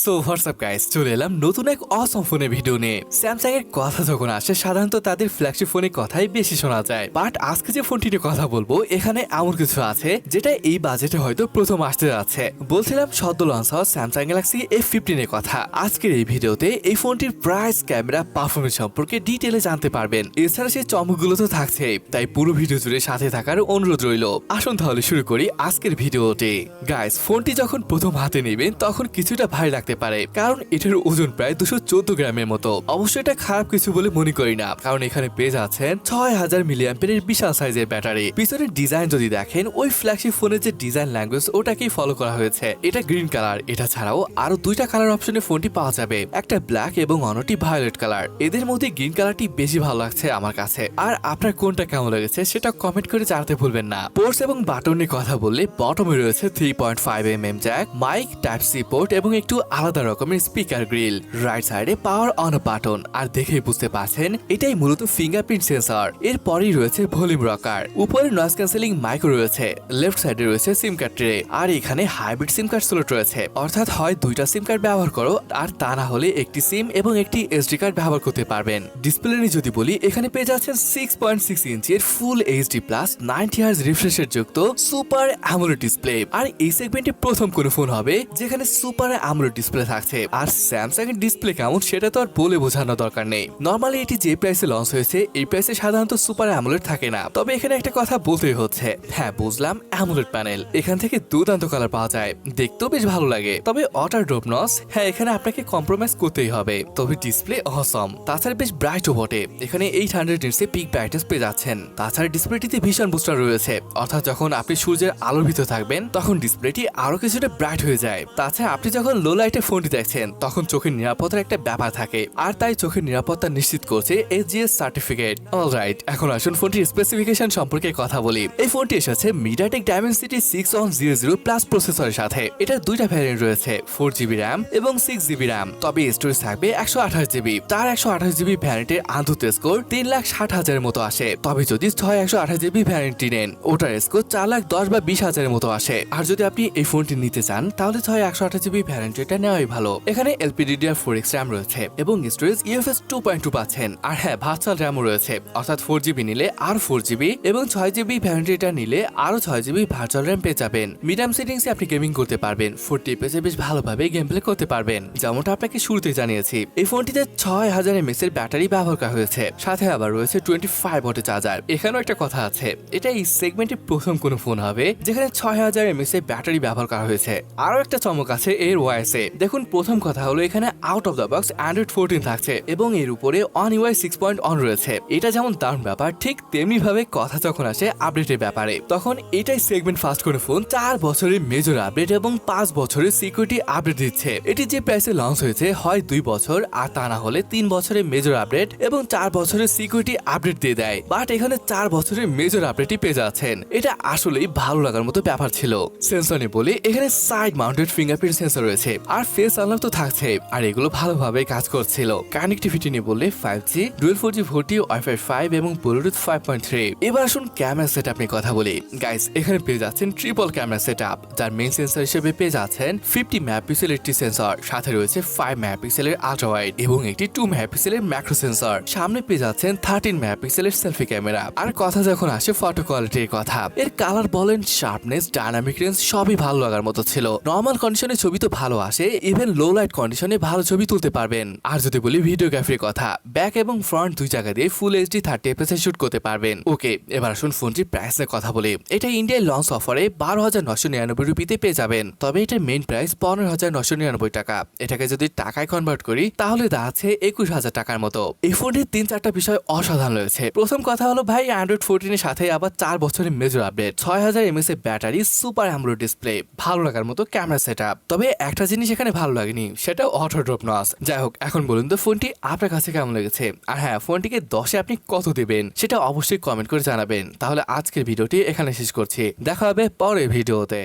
So WhatsApp guys, চলে এলাম নতুন এক অসম ফোনের ভিডিও নিয়ে। স্যামসাং এর কথা যখন আসে সাধারণত তাদের ফ্ল্যাগশিপ ফোনের কথাই বেশি শোনা যায়, বাট আজকে যে ফোনটি নিয়ে কথা বলবো এখানে এমন কিছু আছে যেটা এই বাজেটে হয়তো প্রথম আসতে যাচ্ছে। বলছিলাম সদ্য লঞ্চ হওয়া স্যামসাং গ্যালাক্সি F15 এর কথা। আজকের এই ভিডিওতে এই ফোনটির প্রাইস, ক্যামেরা, পারফরমেন্স সম্পর্কে ডিটেলে জানতে পারবেন। এছাড়া সেই চমকগুলো তো থাকছে, তাই পুরো ভিডিও জুড়ে সাথে থাকার অনুরোধ রইল। আসুন তাহলে শুরু করি আজকের ভিডিওটি। গাইস, ফোনটি যখন প্রথম হাতে নেবেন তখন কিছুটা ভারী লাগতে পারে, কারণ এটার ওজন প্রায় 214 গ্রামের মতো। অবশ্যই এটা খারাপ কিছু বলে মনে করি না, কারণ এখানে পেয়ে যাচ্ছেন 6000 মিলিঅ্যাম্পিয়ারের বিশাল সাইজের ব্যাটারি। পিছনের ডিজাইন যদি দেখেন, ওই ফ্ল্যাগশিপ ফোনের যে ডিজাইন ল্যাঙ্গুয়েজ ওটাকেই ফলো করা হয়েছে। এটা গ্রিন কালার। এটা ছাড়াও আরো দুইটা কালার অপশনে ফোনটি পাওয়া যাবে, একটা ব্ল্যাক এবং অন্যটি ভায়োলেট কালার। এদের মধ্যে গ্রিন কালারটি বেশি ভালো লাগছে আমার কাছে। আর আপনার কোনটা কেমন লেগেছে সেটা কমেন্ট করে জানাতে ভুলবেন না। পোর্টস এবং বাটনের কথা বললে বটমে রয়েছে 3.5mm jack, mic, type C port এবং একটু আলাদা রকমের স্পিকার গ্রিল। রাইট সাইডে পাওয়ার অন বাটন, আর দেখেই বুঝতে পারছেন এটাই মূলত ফিঙ্গারপ্রিন্ট সেন্সর। এরপরই রয়েছে ভলিউম রকার, উপরে নয়েজ ক্যান্সেলিং মাইক্রো রয়েছে, লেফট সাইডে রয়েছে সিম কার্ড ট্রে, আর এখানে হাইব্রিড সিম কার্ড স্লট রয়েছে। অর্থাৎ হয় দুইটা সিম কার্ড ব্যবহার করো, আর তা না হলে একটি সিম এবং একটি এসডি কার্ড ব্যবহার করতে পারবেন। ডিসপ্লে নিয়ে যদি বলি, এখানে পেয়ে যাচ্ছেন 6.6 ইঞ্চির ফুল এইচডি প্লাস 90 হার্জ রিফ্রেশের যুক্ত সুপার অ্যামোলেড ডিসপ্লে। আর এই সেগমেন্টে প্রথম কোন ফোন হবে যেখানে সুপার অ্যামোলেড ডিসপ্লে থাকছে। আর স্যামসাং এর ডিসপ্লে কেমন সেটা তো আর বলে বোঝানোর দরকার নেই। নরমালি এটি যে প্রাইসে লঞ্চ হয়েছে এই প্রাইসে সাধারণত সুপার অ্যামোলেড থাকে না। তবে এখানে একটা কথা বলতেই হচ্ছে, হ্যাঁ বুঝলাম অ্যামোলেড প্যানেল, এখান থেকে দুর্দান্ত কালার পাওয়া যায়, দেখতেও বেশ ভালো লাগে। তবে ওয়াটার ড্রপনেস, হ্যাঁ এখানে আপনাকে কম্প্রোমাইজ করতেই হবে। তবে ডিসপ্লে অসম, তাছাড়া বেশ ব্রাইটও বটে। এখানে 800 নিটসে পিক ব্রাইটনেস পেয়ে যাচ্ছেন। তাছাড়া ডিসপ্লেটিতে ভীষণ বুস্টার রয়েছে, অর্থাৎ যখন আপনি সূর্যের আলোর ভিতর থাকবেন তখন ডিসপ্লেটি আরো কিছুটা ব্রাইট হয়ে যায়। তাছাড়া আপনি যখন লো লাইটে ফোনটি দেখছেন তখন চোখের নিরাপত্তার একটা ব্যাপার থাকে, আর তাই চোখের নিরাপত্তা নিশ্চিত করছে GHz সার্টিফিকেট। অলরাইট, এখন আসুন ফোনটির স্পেসিফিকেশন সম্পর্কে কথা বলি। এই ফোনটি এসেছে Mediatek Dimensity 6100+ প্রসেসরের সাথে। এটার দুইটা ভ্যারিয়েন্ট রয়েছে, 4GB RAM এবং 6GB RAM। তবে স্টোরেজ থাকবে 128GB। তার 128GB ভ্যারিয়েন্টের আন্তর্জাতিক স্কোর 3,60,000 মতো আসে। তবে যদি 128GB ভ্যারিয়েন্টটি নেন, ওটার স্কোর 4,10,000 বা 20,000 মতো আসে। আর যদি আপনি এই ফোনটি নিতে চান তাহলে 128GB ভ্যারিয়েন্টটা নেওয়াই ভালো। এখানে LPDDR4X RAM রয়েছে এবং স্টোরেজ UFS 2.2 পাচ্ছেন। আর হ্যাঁ, ভার্চুয়াল RAM রয়েছে, অর্থাৎ 4GB নিলে আর 4GB এবং 6GB ভ্যারিয়েন্টটা নিলে আরো 6GB ভার্চুয়াল RAM পেয়ে যাবেন। মিডিয়াম সেটিংসে আপনি গেমিং করতে পারবেন, 40 FPS বেশ ভালোভাবে গেম প্লে করতে পারবেন। যেমনটা আপনাকে শুরুতে জানিয়েছি, এই ফোনটিতে 6000 mAh এর ব্যাটারি ব্যবহার করা হয়েছে, সাথে আবার রয়েছে 25 ওয়াটের চার্জার। এখানেও একটা কথা আছে, এটা এই সেগমেন্টে প্রথম কোন ফোন হবে যেখানে 6000 mAh এর ব্যাটারি ব্যবহার করা হয়েছে। আরো একটা চমক আছে এর ওয়াইস এ। দেখুন, প্রথম কথা হলো এখানে out of the box Android 14 থাকছে এবং এর উপরে One UI 6.1 রয়েছে। এটা যেমন দারুণ ব্যাপার, ঠিক তেমনি ভাবে কথা যখন আসে আপডেটের ব্যাপারে, তখন এটাই সেগমেন্ট ফার্স্ট করে ফোন 4 বছরের মেজর আপডেট এবং 5 বছরের সিকিউরিটি আপডেট দিচ্ছে। এটি যে প্রাইসে লঞ্চ হয়েছে হয় 2 বছর, আর তা না হলে 3 বছরের মেজর আপডেট এবং 4 বছরের সিকিউরিটি আপডেট দিয়ে দেয়। বাট এখানে 4 বছরের মেজর আপডেটই পেয়ে যাচ্ছেন। এটা আসলেই ভালো লাগার মতো ব্যাপার ছিল। সেন্সর নিয়ে বলি, এখানে সাইড মাউন্টেড ফিঙ্গারপ্রিন্ট সেন্সর রয়েছে, আর ফেস আনলক তো থাকছে, আর এগুলো ভালোভাবে কাজ করছিল। কানেক্টিভিটি নিয়ে বললে 5G, dual 4G VoLTE, Wi-Fi 5 এবং ব্লুটুথ 5.3। এবার আসুন ক্যামেরা সেটআপ নিয়ে কথা বলি। গাইস, এখানে পেয়ে যাচ্ছেন ট্রিপল ক্যামেরা সেটআপ, যার মেইন সেন্সর হিসেবে পেয়ে যাচ্ছেন 50 মেগাপিক্সেলের একটি সেন্সর, সাথে রয়েছে 5 মেগাপিক্সেলের আল্ট্রাওয়াইড এবং একটি 2 মেগাপিক্সেলের ম্যাক্রো সেন্সর। সামনে পেয়ে যাচ্ছেন 13 মেগাপিক্সেলের সেলফি ক্যামেরা। আর কথা যখন আসে ফটো কোয়ালিটির কথা, এর কালার বলেন, শার্পনেস, ডায়নামিক রেঞ্জ সবই ভালো লাগার মতো ছিল। নর্মাল কন্ডিশনে ছবি তো ভালো আসে, ইভেন লো লাইট কন্ডিশনে ভালো ছবি তুলতে পারবেন। আর যদি বলি ভিডিওগ্রাফির কথা, ব্যাক এবং ফ্রন্ট দুই জায়গা দিয়ে ফুল এইচডি 30 fps শুট করতে পারবেন। ওকে, এবার আসুন ফোনটির প্রাইস নিয়ে কথা বলি। এটা ইন্ডিয়ায় লঞ্চ অফারে 12,999 রুপিতে পেয়ে যাবেন। তবে এটার মেইন প্রাইস 15,999 টাকা। এটাকে যদি টাকায় কনভার্ট করি তাহলে দাঁড়াচ্ছে 21,000 টাকার মতো। এই ফোনটির 3-4টা বিষয় অসাধারণ রয়েছে। প্রথম কথা হলো ভাই, Android 14 এর সাথে আবার 4 বছরের মেজর আপডেট, 6000 mAh এর ব্যাটারি, সুপার অ্যামোলেড ডিসপ্লে, ভালো লাগার মতো ক্যামেরা সেটআপ। তবে একটা জিনিস এখানে ভালো লাগেনি, সেটা অটো ড্রপনেস। যাই হোক, এখন বলুন তো ফোনটি আপনার কাছে কেমন লেগেছে, আর হ্যাঁ, ফোনটিকে 10-এ আপনি কত দেবেন সেটা অবশ্যই কমেন্ট করে জানাবেন। তাহলে আজকের ভিডিওটি এখানে শেষ করছি, দেখা হবে পরের ভিডিওতে।